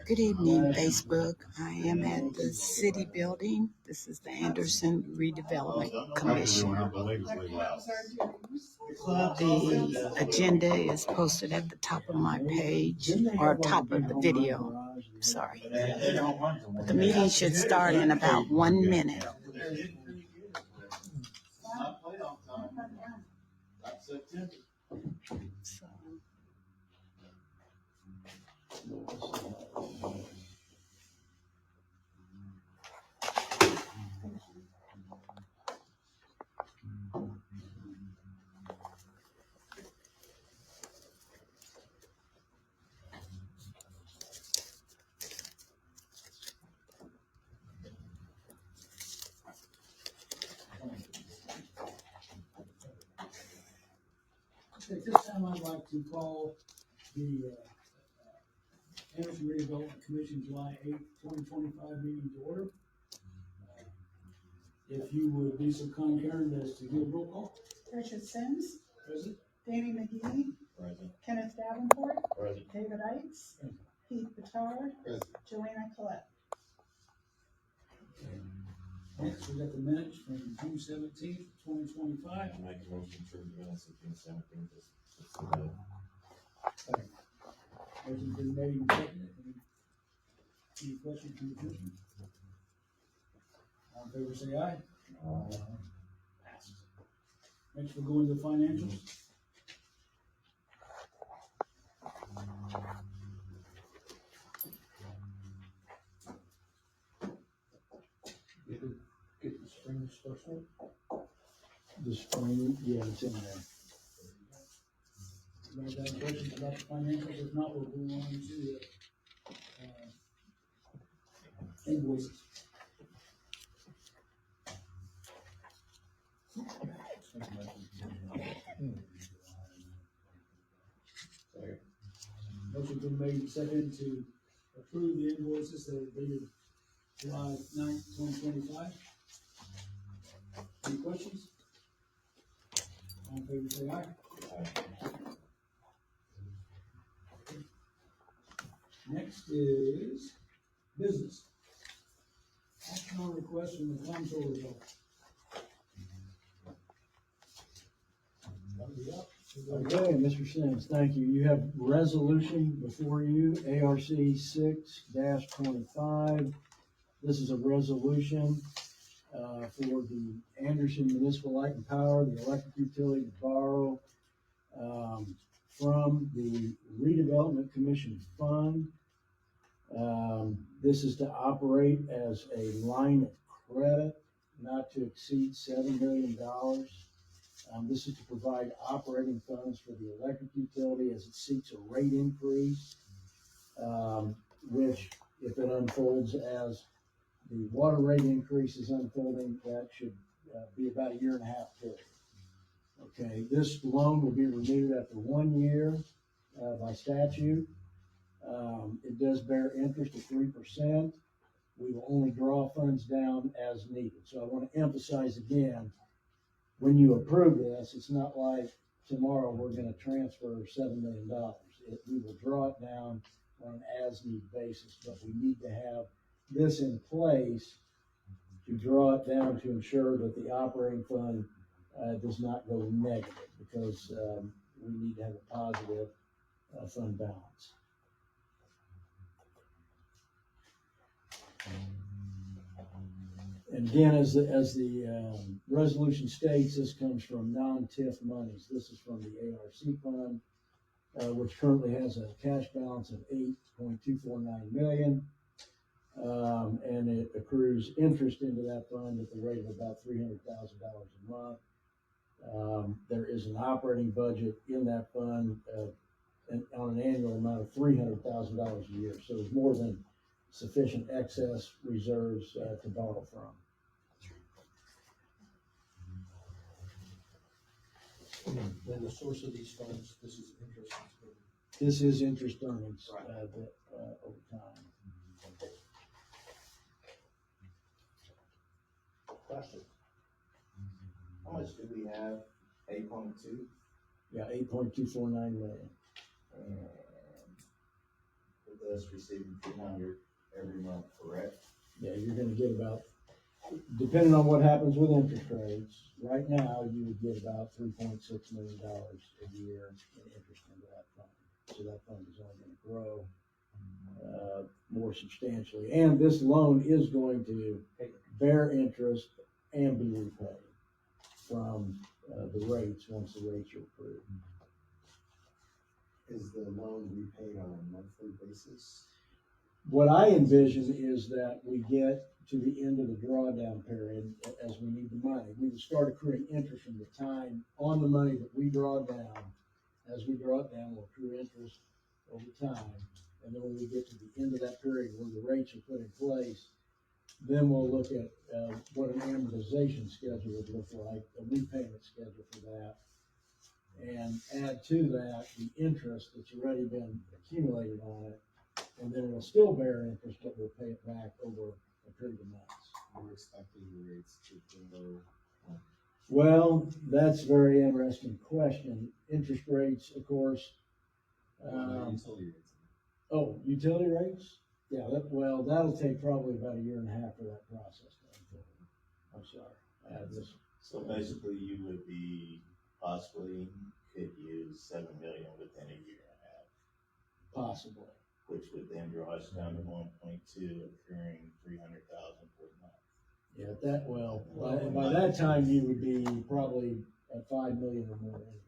Good evening, Facebook. I am at the city building. This is the Anderson Redevelopment Commission. The agenda is posted at the top of my page, or top of the video. Sorry. But the meeting should start in about 1 minute. At this time, I'd like to call the Anderson Redevelopment Commission July 8th, 2025 meeting to order. If you would be so kind, Karen, as to give a roll call. Richard Sims. Present. Danny McGee. Present. Kenneth Davenport. Present. David Ikes. Present. Pete Petard. Present. Joanna Collette. Next, we got the minutes from June 17th, 2025. I make a motion to the minutes of June 17th. Motion's been made and seconded. Any questions from the commission? All in favor, say aye. Passed. Next, we'll go into the financials. Get the spring special. The spring, yeah, it's in there. Anybody got any questions about the financials? If not, we'll go on to the invoices. Motion been made and seconded to approve the invoices that are dated July 9th, 2025. Any questions? All in favor, say aye. Next is business. Action on request from the comptroller's office. Okay, Mr. Sims, thank you. You have resolution before you, ARC 6-25. This is a resolution for the Anderson Municipal Light and Power, the electric utility, to borrow from the Redevelopment Commission Fund. This is to operate as a line of credit not to exceed $7 million. This is to provide operating funds for the electric utility as it seeks a rate increase, which, if it unfolds as the water rate increase is unfolding, that should be about a 1.5 year period. Okay, this loan will be renewed after 1 year by statute. It does bear interest of 3%. We will only draw funds down as needed. So I want to emphasize again, when you approve this, it's not like tomorrow we're going to transfer $7 million. We will draw it down on an as-need basis, but we need to have this in place to draw it down to ensure that the operating fund does not go negative, because we need to have a positive fund balance. And again, as the resolution states, this comes from non-TIF monies. This is from the ARC fund, which currently has a cash balance of $8.249 million, and it accrues interest into that fund at the rate of about $300,000 a month. There is an operating budget in that fund on an annual amount of $300,000 a year. So there's more than sufficient excess reserves to borrow from. Then the source of these funds, this is interest. This is interest earnings over time. Question. How much do we have? 8.2? Yeah, $8.249 million. us receiving 200 every month, correct? Yeah, you're gonna get about, depending on what happens with interest rates, right now, you would get about $3.6 million a year in interest into that fund. So that fund is only gonna grow, more substantially. And this loan is going to bear interest and be repaid from, the rates, once the rates are approved. Is the loan repaid on a monthly basis? What I envision is that we get to the end of the drawdown period as we need the money. We would start accruing interest from the time on the money that we draw down. As we draw it down, we'll accrue interest over time. And then when we get to the end of that period where the rates are put in place, then we'll look at what an amortization schedule would look like, a repayment schedule for that. And add to that the interest that's already been accumulated on it. And then it'll still bear interest, but we'll pay it back over a period of months. We're expecting the rates to go. Well, that's a very interesting question. Interest rates, of course. Utility rates. Oh, utility rates? Yeah, that'll take probably about a year and a half for that process to unfold. I'm sorry. I had this. So basically, you would be possibly could use 7 million within a year and a half, Possibly. which would then draw us down to 1.2, accruing 300,000 per month. Yeah, by that time, you would be probably at 5 million or more anyway.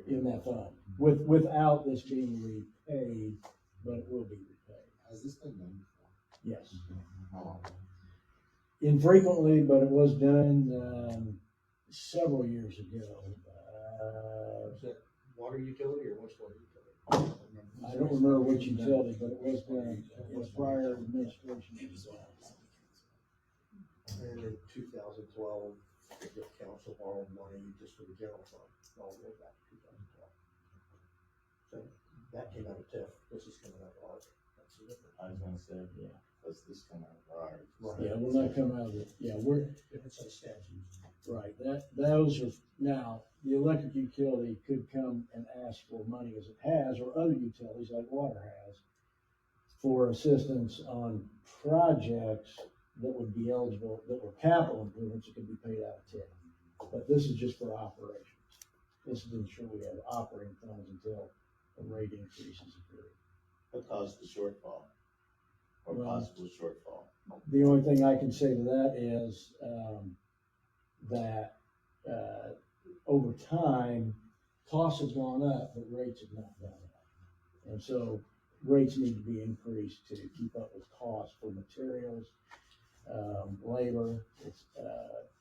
In that fund, without this being repaid, but it will be repaid. Has this been done before? Yes. How long? Infrequently, but it was done, several years ago. Is that water utility or wastewater utility? I don't remember which utility, but it was done in prior administration. And in 2012, the council borrowed money just for the general fund, all the way back to 2012. So that came out of TIF, this is coming out of ARC. That's the difference. I was gonna say, Yeah. let's this come out of ours. Right. Yeah, will not come out of it. Yeah, Different set of statutes. right, those are, now, the electric utility could come and ask for money as it has, or other utilities like water has, for assistance on projects that would be eligible, that were capital improvements that could be paid out of TIF. But this is just for operations. This is to ensure we have operating funds until a rate increase is approved. What caused the shortfall? Or Well, possible shortfall? The only thing I can say to that is, that, over time, costs have gone up, but rates have not gone up. And so rates need to be increased to keep up with costs for materials, labor,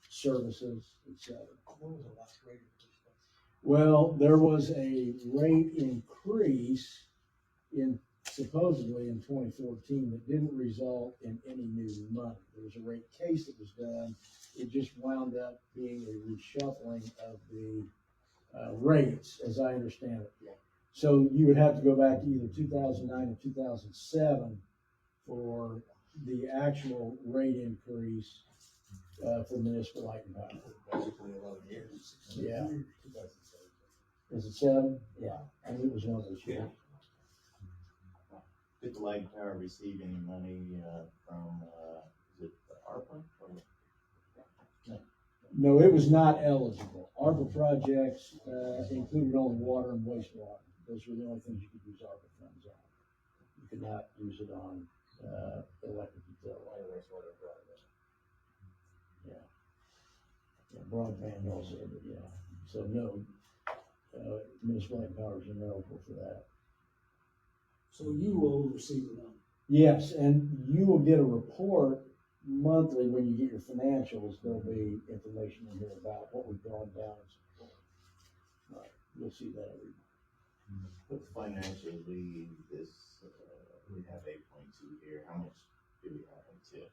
services, etc. What was the last rate increase? Well, there was a rate increase supposedly in 2014 that didn't result in any new money. There was a rate case that was done. It just wound up being a reshuffling of the rates, as I understand it. Yeah. So you would have to go back to either 2009 or 2007 for the actual rate increase for municipal light and power. Basically 11 years. Yeah. Is it 7? Yeah, I knew it was one of those years. Did the light and power receive any money from, is it the ARPA? Or No, it was not eligible. ARPA projects included only water and wastewater. Those were the only things you could use ARPA funds on. You could not use it on electric utility. Yeah, broadband also, but yeah. So no, municipal light and power is ineligible for that. So you will receive the money. Yes, and you will get a report monthly when you get your financials. There'll be information in here about what we've drawn down. Right, you'll see that every month. But financially, we have 8.2 here. How much do we have in TIF?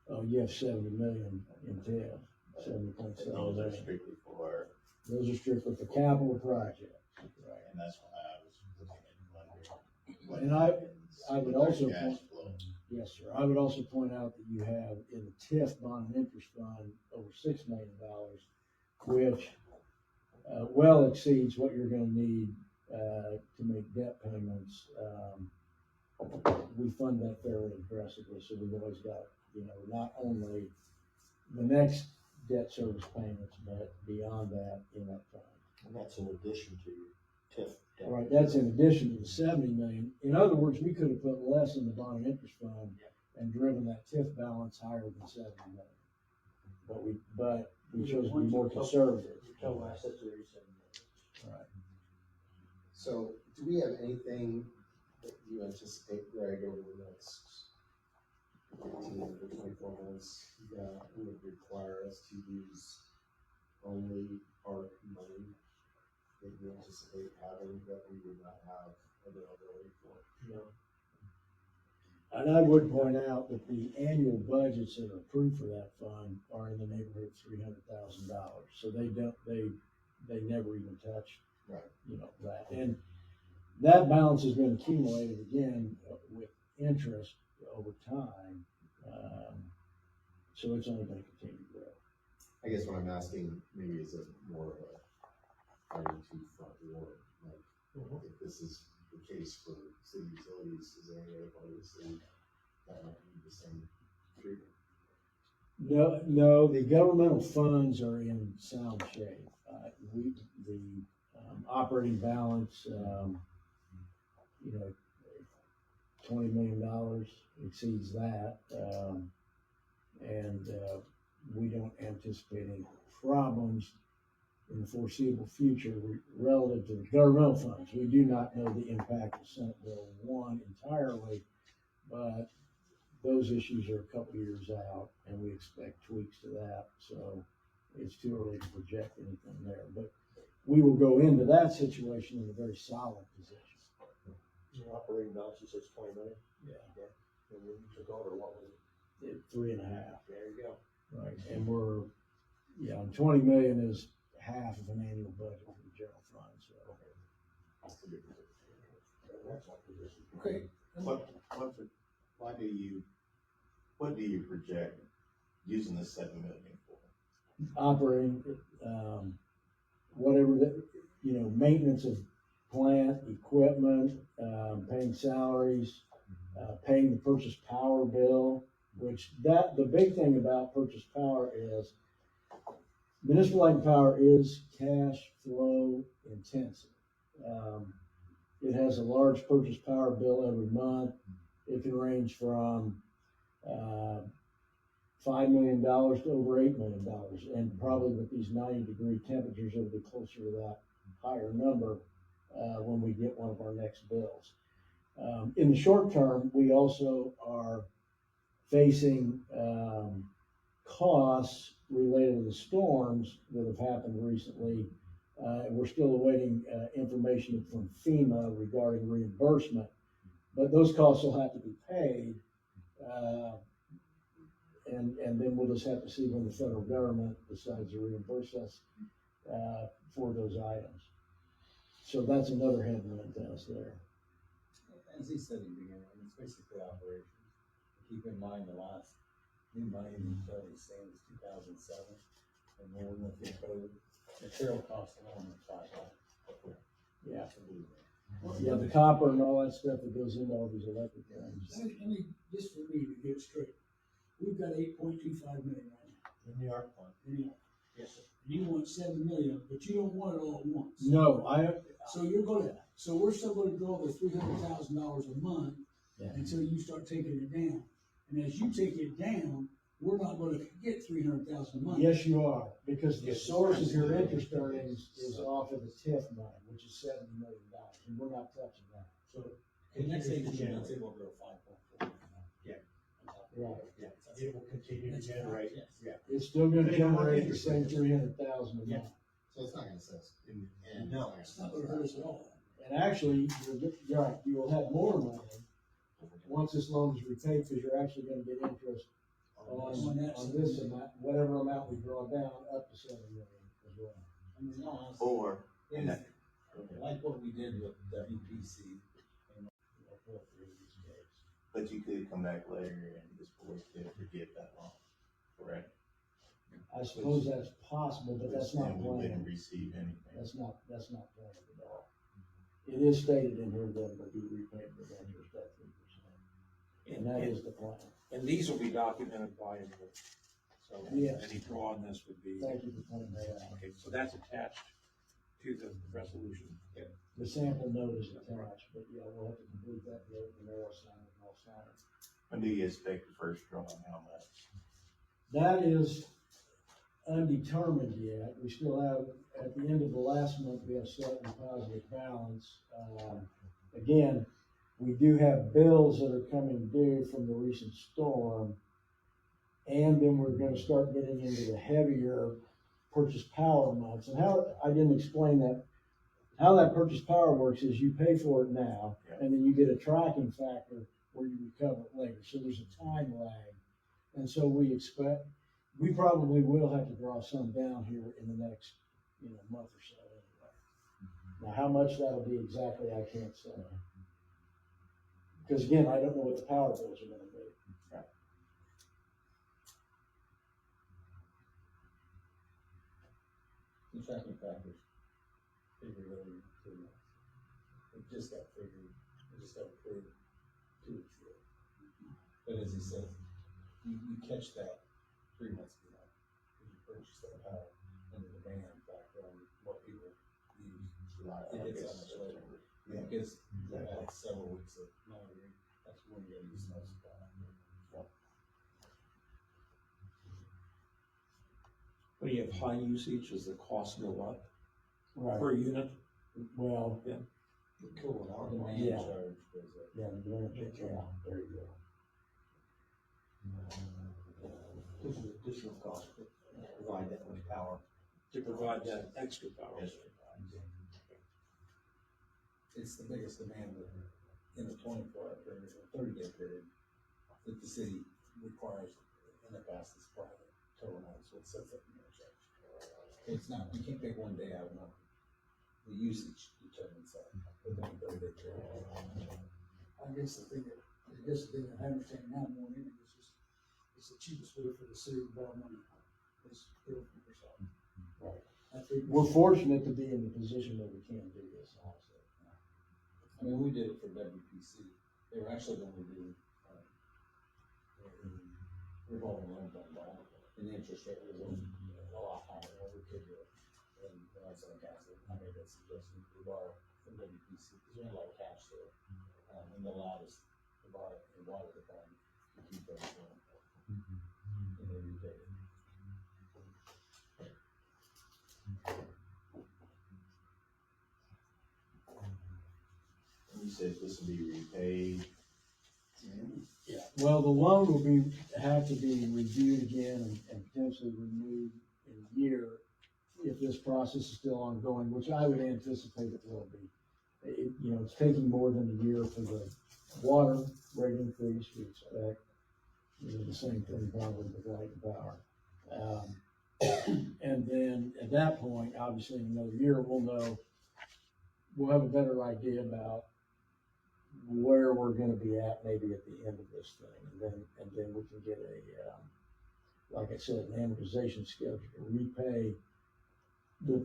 Oh, you have 70 million in TIF, 70.7 Those are million. strictly for, Those are strictly for capital projects. Right. and that's why I was looking at wondering. And I would with our also cash point- flow. Yes, sir. I would also point out that you have in the TIF bond and interest fund over $6 million, which well exceeds what you're going to need to make debt payments, we fund that fairly aggressively, so we've always got, not only the next debt service payments, but beyond that in that fund. And that's in addition to your TIF. debt. All right, that's in addition to the 70 million. In other words, we could have put less in the bond interest fund and driven that TIF balance higher than 70 million. But we chose to be more conservative. Your total assets are 87 million. Right. So, do we have anything that you anticipate, Greg, over the next 15 to 24 months that would require us to use only ARC money that you anticipate having that we would not have availability for? No. And I would point out that the annual budgets that are approved for that fund are in the neighborhood of $300,000. So they never even touch, Right. that. And that balance has been accumulated again with interest over time. So it's only going to continue to grow. I guess what I'm asking maybe is a more of a to front door, like if this is the case for city utilities, is there any other part of the city that might need the same treatment? No, the governmental funds are in sound shape. The operating balance, $20 million exceeds that. And we don't anticipate any problems in the foreseeable future relative to the governmental funds. We do not know the impact of Senate Bill 1 entirely, but those issues are a couple years out, and we expect tweaks to that. So it's too early to project anything there. But we will go into that situation in a very solid position. Your operating balance, you said it's 20 million? Yeah. And when you took over, what was it? 3.5. There you go. Right. And 20 million is half of an annual budget for the general fund. So That's a good That's our position. Okay. What do you project using the 7 million for? operating, whatever maintenance of plant, equipment, paying salaries, paying the purchase power bill, which the big thing about purchase power is municipal light and power is cash flow intensive. It has a large purchase power bill every month. It can range from $5 million to over $8 million. And probably with these 90-degree temperatures, it'll be closer to that higher number when we get one of our next bills. In the short term, we also are facing costs related to the storms that have happened recently. We're still awaiting information from FEMA regarding reimbursement, but those costs will have to be paid. And then we'll just have to see when the federal government decides to reimburse us for those items. So that's another headwind to us there. As he said in the beginning, it's basically operations. Keep in mind the last new money in utility stands 2007, and when we went through code, material costs alone are 500. Yeah. Yeah, the copper and all that stuff that goes into all these electric things. Let me, just for me to get it straight, we've got 8.25 million right now. In the ARC fund. In the ARC. Yes, sir. And you want 7 million, but you don't want it all at once. No, So we're still gonna draw the $300,000 a month until you start taking it down. And as you take it down, we're not gonna get 300,000 a month. yes, you are, because the source of your interest earnings is off of the TIF money, which is $70 million, and we're not touching that. So The next continue to 18 months, generate. it will grow 5.4. Right. Yeah, it will continue to generate. Yes. Yeah. It's still gonna Depending on what generate the interest same rate is. 300,000 a Yeah. month. So it's not gonna set us in the end. No, It's not gonna hurt us at all. And actually, you're right, you will have more money once this loan is repaid, because you're actually gonna get interest on this amount, whatever amount we draw down, up to 7 million as well. I mean, no, honestly, Or, it is like what we did with WPC. And we'll pull through these days. but you could come back later and this board could forgive that loan, correct? I suppose that's possible, but that's not And we wouldn't planned. receive anything. That's not planned at all. it is stated in here that it'll be repaid with interest at 3%. And that is the plan. And these will be documented by him. So Yes. any draw on this would be, Thank you for pointing that out. okay, so that's attached to the resolution. The sample note is attached, but yeah, we'll have to complete that note and they'll sign it and I'll sign it. When do you expect the first draw and how much? That is undetermined yet. We still have, at the end of the last month, we have slightly positive balance. Again, we do have bills that are coming due from the recent storm. And then we're gonna start getting into the heavier purchase power months. And how, I didn't explain that, how that purchase power works is you pay for it now, and then you get a tracking factor where you recover it later. So there's a time lag. And so we expect, we probably will have to draw some down here in the next, month or so anyway. Now, how much that'll be exactly, I can't say. Because again, I don't know what the power bills are gonna be. The tracking factors figured over 2 months. It just got figured, it just got approved 2 weeks ago. But as he said, you catch that 3 months behind, because you purchase that power and the demand factor on what people use. It gets that much later. It gets about several weeks of monitoring, that's when you're gonna use most of that. When you have high usage, does the cost go up Right. per unit? Well, The cooling out demand Yeah. charge goes up. yeah, the demand, yeah, there you go. This is additional cost to provide that much power. To provide that extra power. It's the biggest demand in the 24-hour period, or 30-day period, that the city requires in the fastest private total amounts, what sets up the interchange. It's not, you can't take one day out of nothing. The usage determines that within a 30-day period. I guess the thing that I understand now more than anything is just, it's the cheapest way for the city to borrow money. It's bill for yourself. Right. I think We're fortunate to be in the position that we can do this also. I mean, we did it for WPC. They were actually going to do a revolving loan fund bond, and the interest rate was a lot higher than what we could do. And when I was on council, I made that suggestion to borrow from WPC, because we had a lot of cash there. And they allowed us to borrow and water the fund to keep those going. And they repaid it. And you said this will be repaid. Yeah, well, the loan will have to be reviewed again and potentially renewed in a year if this process is still ongoing, which I would anticipate it will be. It's taking more than a year for the water rate increase, we expect. The same thing probably with light and power. And then at that point, obviously in another year, we'll have a better idea about where we're gonna be at maybe at the end of this thing. And then we can get like I said, an amortization schedule to repay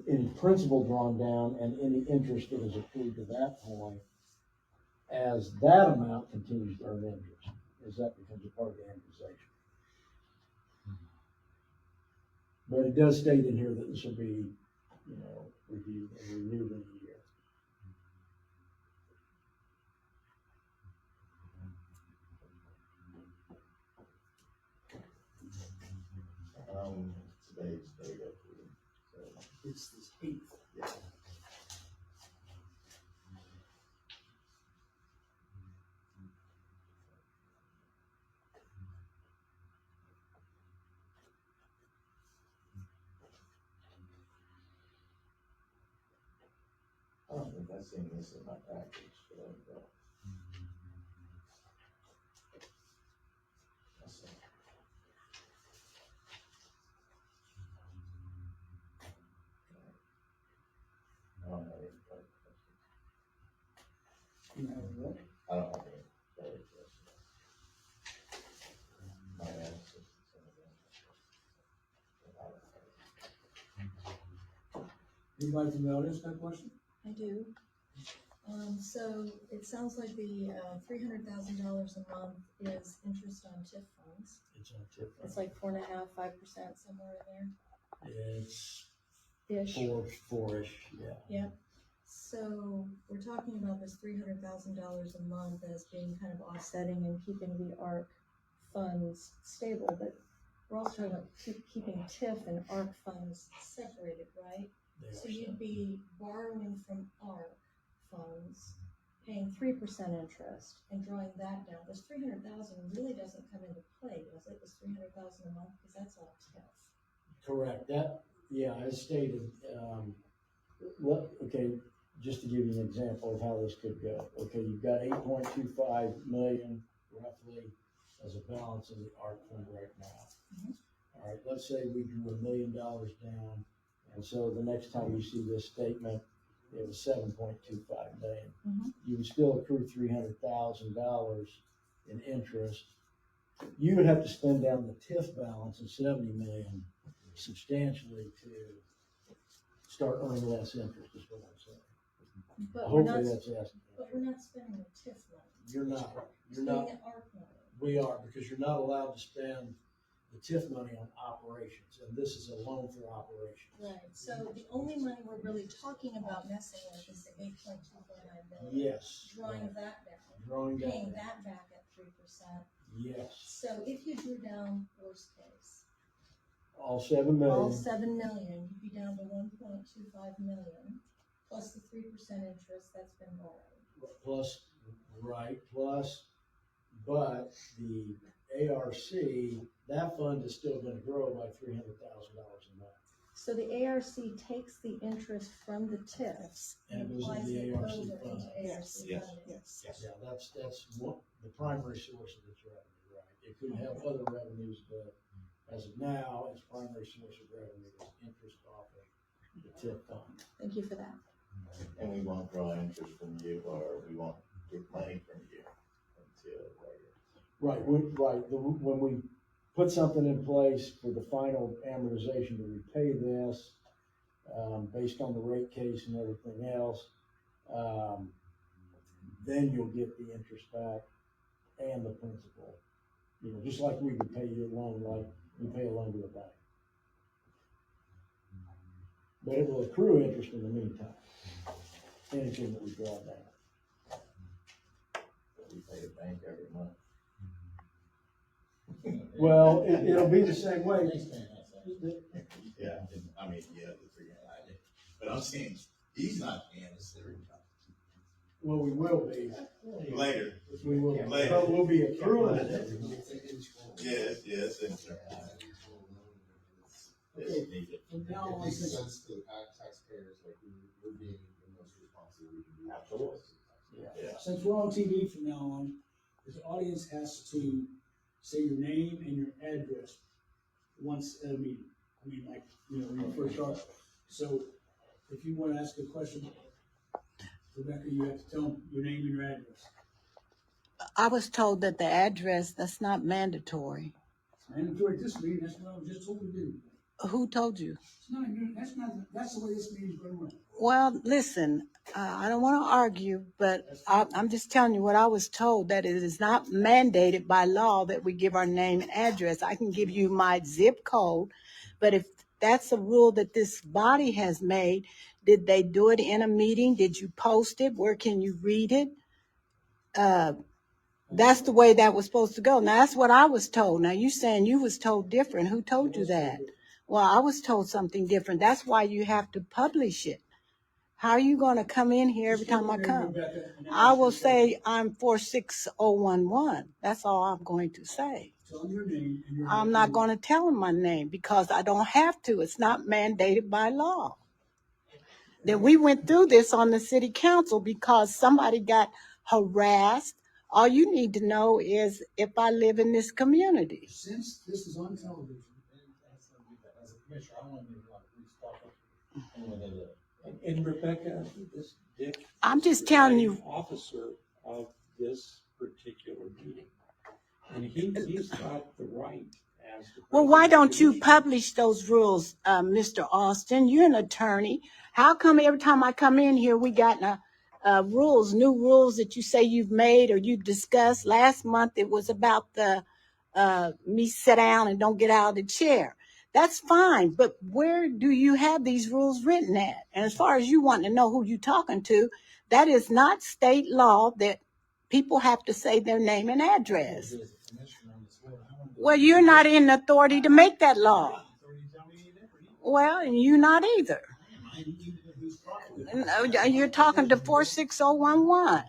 any principal drawn down and any interest that is accrued to that point as that amount continues to earn interest, as that becomes a part of the amortization. But it does state in here that this will be, reviewed and renewed in a year. Today's date up here. So, it's this 8th. yeah. I don't think I've seen this in my package, but let's see. I don't have any further questions. You know what? I don't have any further questions. My answer. Anybody from the audience got a question? I do. So it sounds like the $300,000 a month is interest on TIF funds. It's on tip. It's like 4.5%, 5% somewhere in It's there. Ish. four-ish, yeah. Yep. So we're talking about this $300,000 a month as being kind of offsetting and keeping the ARC funds stable, but we're also talking about keeping TIF and ARC funds separated, right? They So are you'd be borrowing from ARC funds, paying 3% interest and drawing that down. This 300,000 really doesn't come into play, does it? This 300,000 a month, because that's all TIF. correct. That, yeah, as stated, okay, just to give you an example of how this could go. Okay, you've got 8.25 million roughly as a balance in the ARC fund right now. Mhm. All right, let's say we drew $1 million down, and so the next time you see this statement, it was 7.25 million. Mhm. You would still accrue $300,000 in interest. You would have to spend down the TIF balance of 70 million substantially to start earning less interest, is what I'm saying. But we're Hopefully not, that's asking. but we're not spending the TIF money. You're not, We're spending the ARC money. we are, because you're not allowed to spend the TIF money on operations, and this is a loan for operations. Right, so the only money we're really talking about messing with is the 8.249 million. Yes. Drawing right. that down, Drawing that paying down. that back at 3%. Yes, So if you drew down, worst case, all 7 million. all 7 million, you'd be down to 1.25 million, plus the 3% interest that's been borrowed. Plus, right, plus, but the ARC, that fund is still gonna grow by $300,000 a month. So the ARC takes the interest from the TIFs And and it goes applies into it the ARC over fund. into ARC Yes, yes, funding. Yes. Yeah, that's one, the primary source of its revenue, right? It could have other revenues, but as of now, its primary source of revenue is interest off of the TIF fund. Thank you for that. And we won't draw interest from you, or we won't get money from you until later. Right, when we put something in place for the final amortization to repay this, based on the rate case and everything else, then you'll get the interest back and the principal. You know, just like we would pay your loan, like we pay a loan to a bank. But it will accrue interest in the meantime, anything that we draw down. But we pay the bank every month. Well, it'll be the same way. Yeah, I mean, yeah, the 300, but I'm saying, he's not paying us every time. Well, we will be. Later. We will, Later. but we'll be accruing it every month. Yes, and Okay. it's needed. From now It on, makes since sense to the taxpayers, like we're being the most responsible we can be. Absolutely. Yeah. Since we're on TV from now on, the audience has to say your name and your address once at a meeting. I mean, like, when you first start. So if you want to ask a question, Rebecca, you have to tell them your name and your address. I was told that the address, that's not mandatory. It's mandatory at this meeting, that's what I was just told to do. Who told you? It's not, that's the way this meeting's going to run. Well, listen, I don't want to argue, but I'm just telling you what I was told, that it is not mandated by law that we give our name and address. I can give you my zip code, but if that's a rule that this body has made, did they do it in a meeting? Did you post it? Where can you read it? That's the way that was supposed to go. Now, that's what I was told. Now, you saying you was told different. Who told you that? Well, I was told something different. That's why you have to publish it. How are you going to come in here every time I come? I will say I'm 46011. That's all I'm going to say. Tell them your name and your address. I'm not going to tell them my name because I don't have to. It's not mandated by law. Then we went through this on the city council because somebody got harassed. All you need to know is if I live in this community. Since this is on television, As a commissioner, I want to be like, please talk up and when they live. And Rebecca, this Dick. I'm just is the telling guiding you. Officer of this particular meeting. And he's got the right as the. Well, why president of don't the you commission. publish those rules, Mr. Austin? You're an attorney. How come every time I come in here, we got rules, new rules that you say you've made or you discussed. Last month it was about the me sit down and don't get out of the chair. That's fine, but where do you have these rules written at? And as far as you want to know who you're talking to, that is not state law that people have to say their name and address. Well, you're not in authority to make that law. Well, and you not either. You're talking to 46011.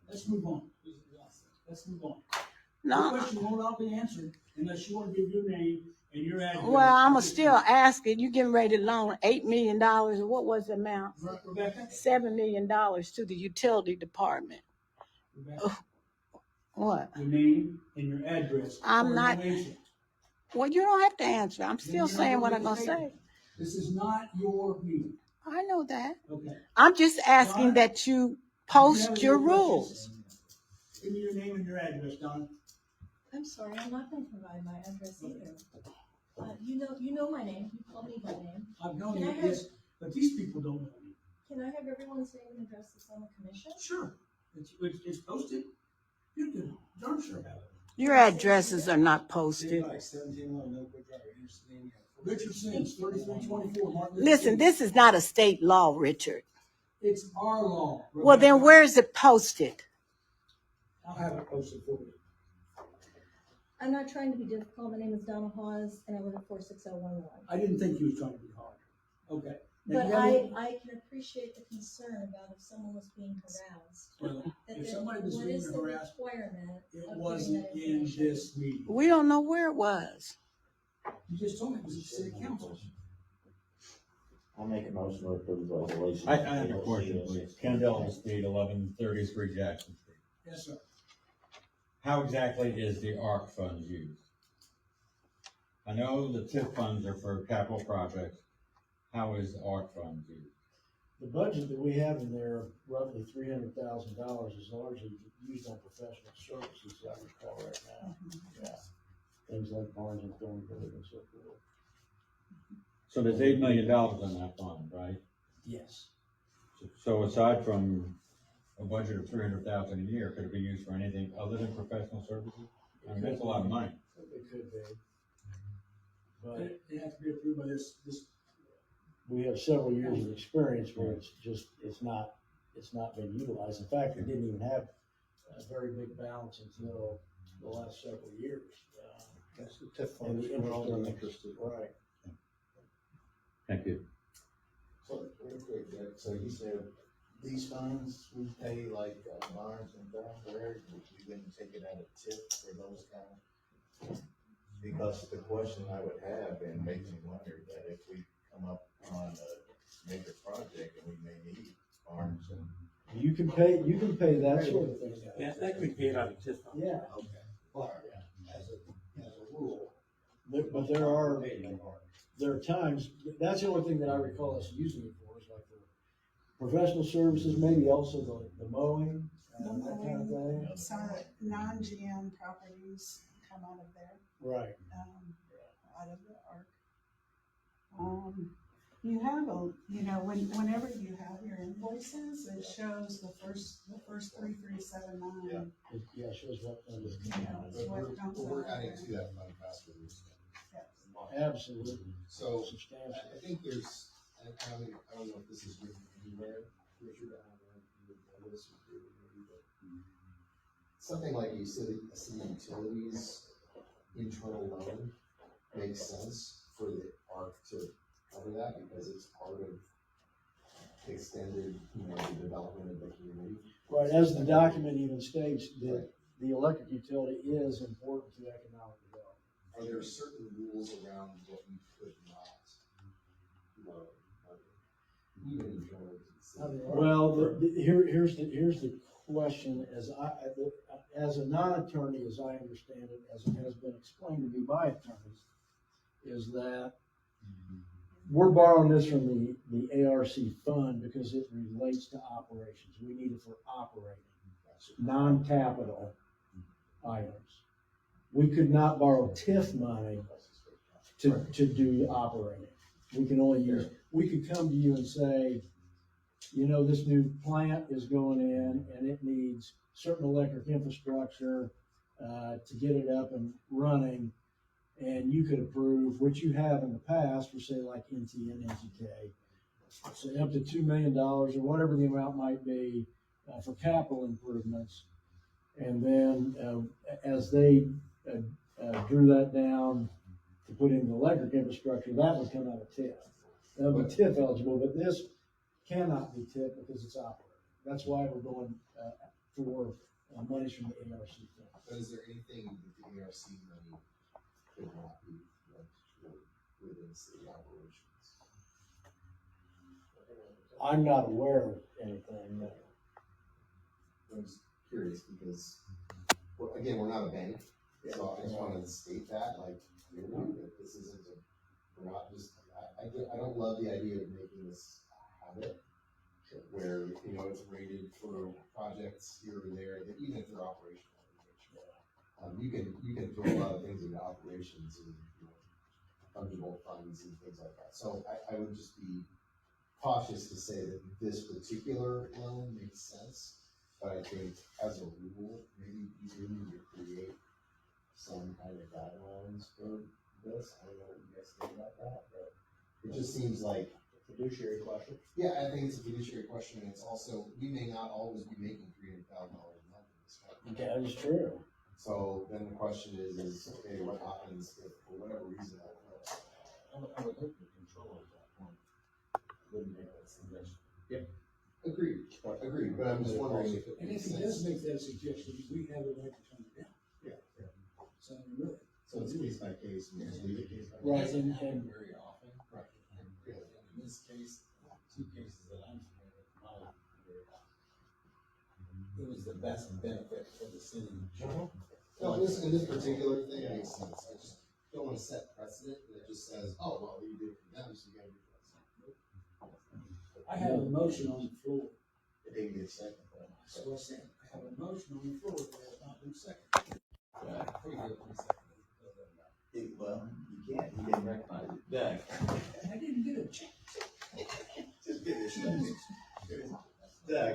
Let's move on. Let's move on. No. The question will not be answered unless you want to give your name and your address. Well, I'm going to still ask it. You getting ready to loan $8 million. What was the amount? Rebecca? $7 million to the utility department. Rebecca, What? your name and your address. I'm not. Information. Well, you don't have to answer. I'm still saying what I'm going to say. This is not your meeting. I know that. Okay. I'm just asking Donna, that you post your rules. Give me your name and your address, Donna. I'm sorry, I'm not gonna provide my address either. You know my name, you call me by name. I've known Can I you, have- yes, but these people don't know you. Can I have everyone's name and address that's on the commission? Sure. It's posted. You can darn sure have it. Your addresses are not posted. Richard Sims, 3324 Martin Luther Listen, King. this is not a state law, Richard. It's our law. Well, then Rebecca. where is it posted? I'll have it posted for you. I'm not trying to be difficult, my name is Donna Hawes, and I live at 46011. I didn't think you was trying to be hard. Okay. But Now, you have I can appreciate the concern about if someone was being harassed. Well, That if the- somebody was what being is the harassed, requirement it of giving wasn't that in information? this meeting. We don't know where it was. You just told me it was at city council. I'll make a motion to approve the resolution. I have a question, please. Kendall Street, 1133 Jackson Street. Yes, sir. How exactly is the ARC funds used? I know the TIF funds are for capital projects. How is ARC funds used? The budget that we have in there, roughly $300,000, is largely used on professional services, I recall right now. Yeah. Things like Barnes and Thornburg and so forth. So there's $8 million in that fund, right? Yes. So aside from a budget of $300,000 a year, could it be used for anything other than professional services? I mean, that's a lot of money. It could be. But It has to be approved by this. we have several years of experience where it's not been utilized. In fact, we didn't even have a very big balance until the last several years. That's the TIF And funds, the we're all interest- interested. Right. Thank you. So, real quick, Jack, so you said these funds, we pay like Barnes and Thornburg, we didn't take it out of TIP for those kind? Because the question I would have, and makes me wonder, that if we come up on a major project and we may need Barnes and. You can pay that sort of thing. Yeah, that could be paid out of TIF funds. Yeah. Okay. But as a rule. But there are times, that's the only thing that I recall us using it for, is like the professional services, maybe also the mowing, that kind of thing. Some non-GM properties come out of there, Right. out of the ARC. You have whenever you have your invoices, it shows the first 3379. Yeah, it shows what. That's what comes out We're of adding there. to that fund faster than we spend. Yes. Absolutely. So, Substantial. I think there's, I don't know if this is written anywhere, Richard, I don't know if you would know this or do maybe, but something like a city utilities internal loan makes sense for the ARC to cover that because it's part of extended, the development of the community. Right, as the document even states, the electric utility is important to economic development. Are there certain rules around what we could not loan? Even utilities. Well, here's the question, as a non-attorney, as I understand it, as it has been explained to me by attorneys, is that we're borrowing this from the ARC fund because it relates to operations. We need it for operating, non-capital items. We could not borrow TIF money to do operating. We can only use, we could come to you and say, you know, this new plant is going in and it needs certain electric infrastructure, to get it up and running. And you could approve, which you have in the past for say like NT and NTK, say up to $2 million or whatever the amount might be, for capital improvements. And then, as they, drew that down to put in the electric infrastructure, that would come out of TIF. That would be TIF eligible, but this cannot be TIF because it's operating. That's why we're going, for monies from the ARC fund. But is there anything that the ARC money could not be, like, within city operations? I'm not aware of anything, no. I'm just curious because, well, again, we're not a bank, so I just wanted to state that, like, you know, that this isn't a, we're not just, I don't love the idea of making this a habit where, you know, it's rated for projects here or there, that even if they're operational. You can throw a lot of things into operations and, you know, fungible funds and things like that. So I would just be cautious to say that this particular loan makes sense. But I think as a rule, maybe you do need to create some kind of guidelines for this. I don't know what you guys think about that, but it just seems like a fiduciary question. Yeah, I think it's a fiduciary question, and it's also, we may not always be making $300,000 a month in this country. That is true. So then the question is, okay, what happens if, for whatever reason, that fails? I would hope the control at that point wouldn't make that suggestion. Agreed, but I'm just wondering if it And makes if he sense. does make that suggestion, we have the right to turn it down. Yeah. So really. So it's case by case, we just leave it case by Right, case. Doesn't happen very often. Right. In this case, two cases that I'm familiar with, not very often. It was the best benefit for the city. No, in this particular thing, it makes sense. I just don't want to set precedent that just says, oh, well, you did it for them, so you gotta do it for us. I have a motion on the floor. It didn't get second. That's what I said. I have a motion on the floor that has not been seconded. Before you go 3 seconds. Well, you can't, you didn't recognize it. Doug. I didn't get a chance. Just get this done. Doug,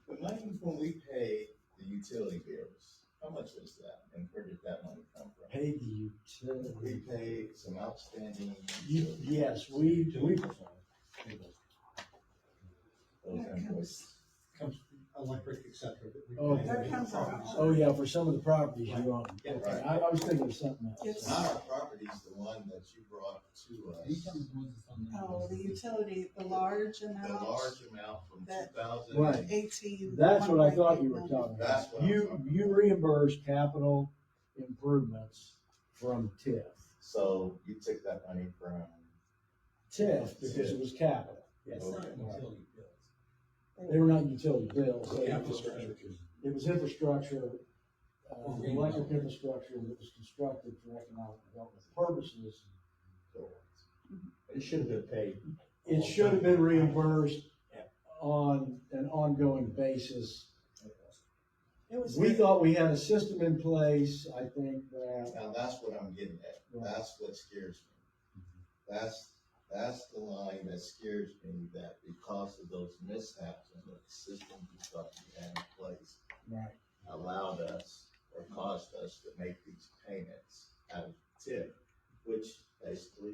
the money when we pay the utility bills, how much is that? And where did that money come from? Pay the utility. We pay some outstanding. Yes, we, Those invoices. Comes electric, et cetera. that we Oh, pay. That comes out. oh yeah, for some of the properties you own. Yeah, Okay, right. I was thinking of something else. It's- Not our properties, the one that you brought to us. Oh, the utility, the large The amount, large amount from That- 2000. Right. 18. That's what I thought you were talking about. That's what I'm talking about. You reimburse capital improvements from TIF. So you took that money from. TIF because it was capital. It's not utility bills. They were not utility bills. Infrastructure. It was infrastructure, electric infrastructure that was constructed for economic development purposes. It should have been paid. It should have been reimbursed on an ongoing basis. It was. We thought we had a system in place, I think that, Now, that's what I'm getting at. That's what scares me. That's the line that scares me, that because of those mishaps and the system we thought we had in place right, allowed us or caused us to make these payments out of TIP, which basically,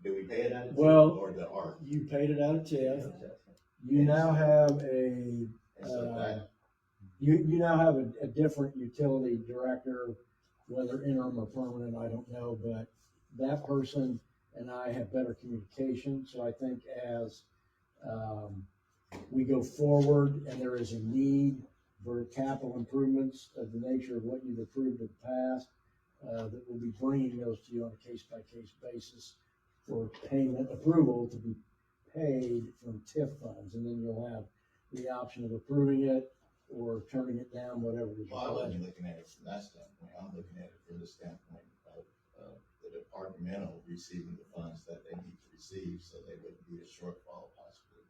do we pay it out of TIP Well, or the ARC? you paid it out of TIF. You now have And so that, you now have a different utility director, whether interim or permanent, I don't know, but that person and I have better communication. So I think as we go forward and there is a need for capital improvements of the nature of what you've approved in the past, that we'll be bringing those to you on a case-by-case basis for payment approval to be paid from TIF funds. And then you'll have the option of approving it or turning it down, whatever it is. well, I wasn't looking at it from that standpoint. I'm looking at it from the standpoint of the departmental receiving the funds that they need to receive, so they wouldn't be a shortfall possibly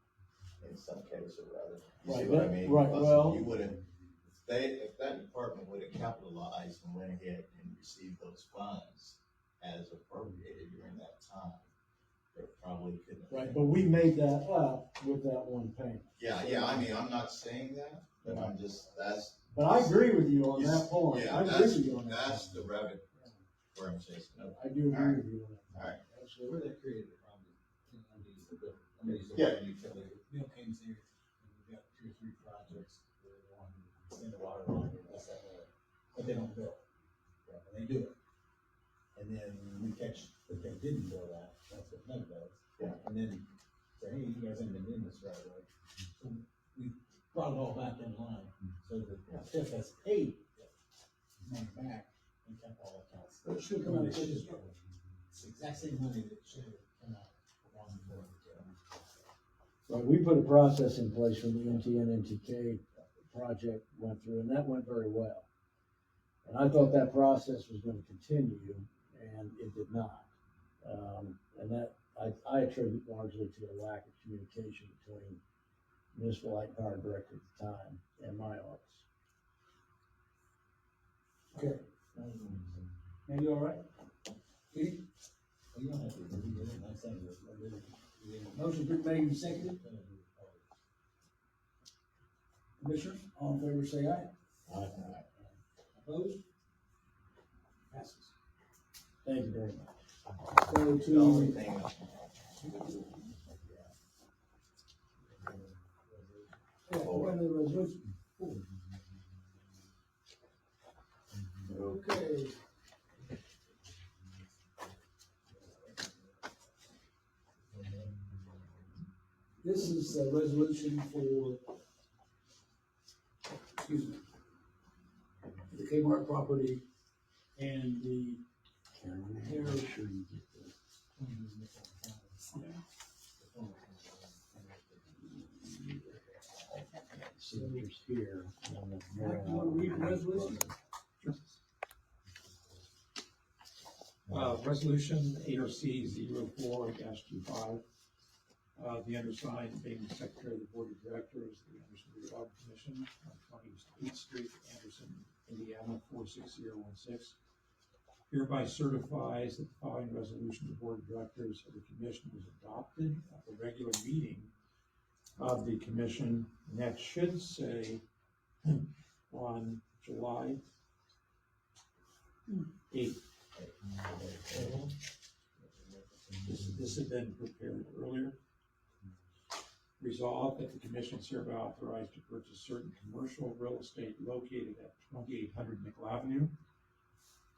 in some case or rather. You see Right, what I mean? right, Because well- you wouldn't, if that department would have capitalized and went ahead and received those funds as appropriated during that time, It probably could. Right, but we made that up with that one payment. Yeah, I mean, I'm not saying that, but I'm just, that's. But I agree with you on that point. Yeah, I agree that's, with you on that. that's the rabbit where I'm chasing up. I do agree with you on that. Alright. Absolutely. Where that created a problem, I'm gonna use the bill, I'm gonna use the Yeah. water utility. Bill came here, and we got 2 or 3 projects where they want to extend the water line or this, that, or that, but they don't bill. And they do it. And then we catch that they didn't bill that, that's what Meta does. Yeah. And then say, hey, you guys haven't been doing this right away. So we brought it all back in line, so the TIF has paid money back and kept all accounts. But it should come out of It's this. the exact same money that should have come out long before the TIF. Right, we put a process in place when the MTN NTK project went through, and that went very well. And I thought that process was going to continue, and it did not. And that I attribute largely to a lack of communication between municipal light and power director at the time and my office. Okay, maybe all right? Katie? You don't have to, you did it, I'm saying this, I did it. You didn't- Motion been made and seconded. Commissioners, all in favor, say aye. Opposed? Passes. Thank you very much. Go The only to, thing, go to the resolution. Okay. This is a resolution for, excuse me, the Kmart property and the hair. Sure you get signatures here. On the Mike, you wanna read the resolution? Resolution ARC 04-25. The undersigned being Secretary of the Board of Directors of the Anderson Redevelopment Commission on 28th Street, Anderson, Indiana, 46016. Hereby certifies that the following resolution of the Board of Directors of the Commission was adopted at the regular meeting of the Commission, and that should say on July 8th. This had been prepared earlier. Resolved that the Commission is hereby authorized to purchase certain commercial real estate located at 2800 Nickel Avenue,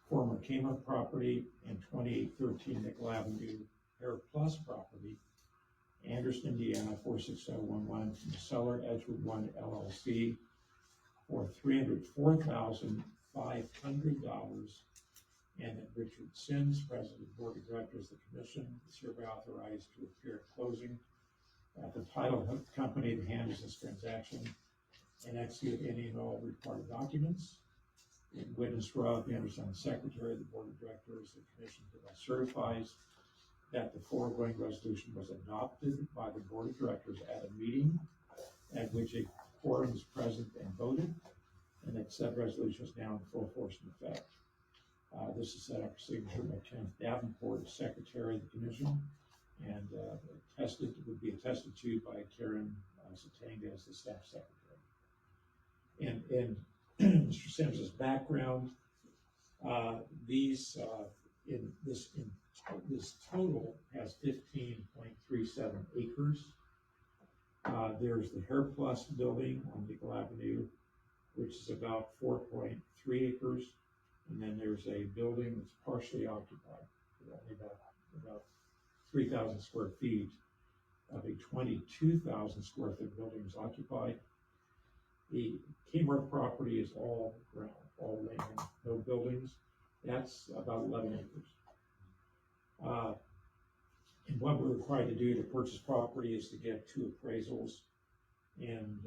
former Kmart property, and 2813 Nickel Avenue, Air Plus property, Anderson, Indiana, 46011, from seller Edgewood One LLC for $304,500, and that Richard Sims, President of the Board of Directors of the Commission, is hereby authorized to appear at closing at the title company that handles this transaction and execute any and all required documents. In witness whereof, the undersigned Secretary of the Board of Directors of the Commission hereby certifies that the foregoing resolution was adopted by the Board of Directors at a meeting at which a quorum was present and voted, and that said resolution is now in full force and effect. This is set up for signature by Kenneth Davenport, Secretary of the Commission, and would be attested to by Karen Satanga as the staff secretary. And Mr. Sims's background, this total has 15.37 acres. There's the Hair Plus building on Nickel Avenue, which is about 4.3 acres. And then there's a building that's partially occupied, only about 3,000 square feet of a 22,000 square foot building is occupied. The Kmart property is all ground, all land, no buildings. That's about 11 acres. And what we're required to do to purchase property is to get 2 appraisals. And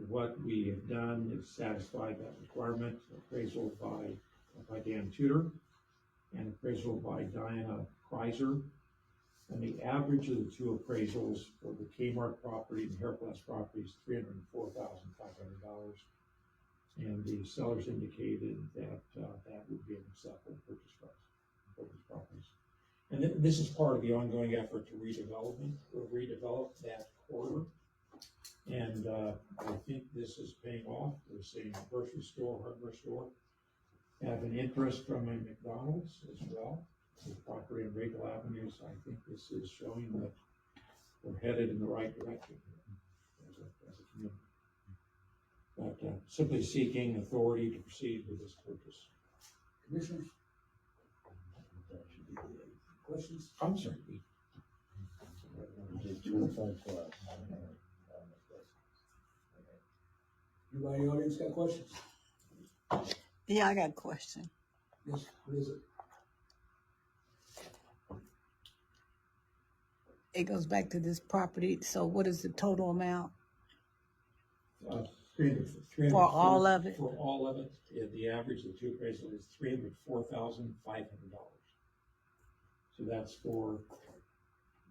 what we have done is satisfied that requirement. Appraisal by Dan Tudor and appraisal by Diana Kreiser. And the average of the 2 appraisals for the Kmart property and the Hair Plus property is $304,500. And the sellers indicated that that would be an acceptable purchase price for these properties. And this is part of the ongoing effort to redevelop that corridor. And I think this is paying off. We're seeing a grocery store, hardware store, have an interest from a McDonald's as well, with property on Regal Avenue. So I think this is showing that we're headed in the right direction as a community. But simply seeking authority to proceed with this purchase. Commissioners? That should be the questions? I'm sorry. 25 plus. Anybody in the audience got questions? Yeah, I got a question. Yes, what is it? It goes back to this property. So what is the total amount? 300 For all of it? For all of it, the average of the two appraisals is $304,500. So that's for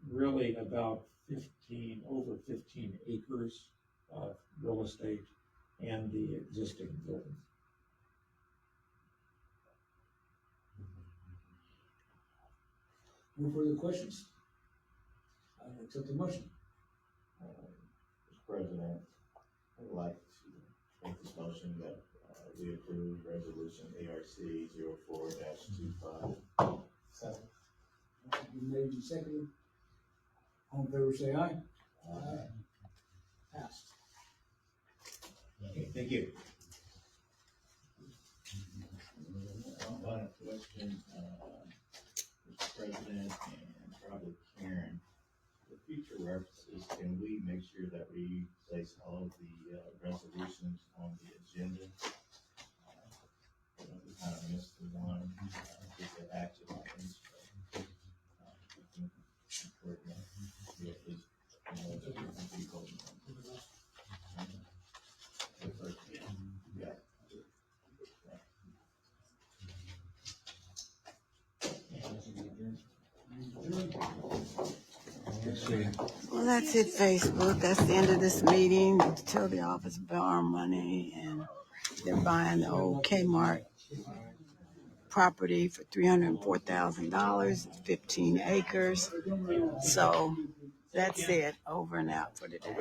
really about over 15 acres of real estate and the existing building. No further questions? I accept the motion. Mr. President, I'd like to make this motion that we approve resolution ARC 04-25. Second. Been made and seconded. All in favor, say aye. Aye. Passed. Okay, thank you. One question, Mr. President, and probably Karen, for future references, can we make sure that we place all of the resolutions on the agenda? We kind of missed the one, just the action items. Well, that's it, Facebook. That's the end of this meeting. The utility office borrowing money, and they're buying the old Kmart property for $304,000, 15 acres. So that's it. Over and out for today.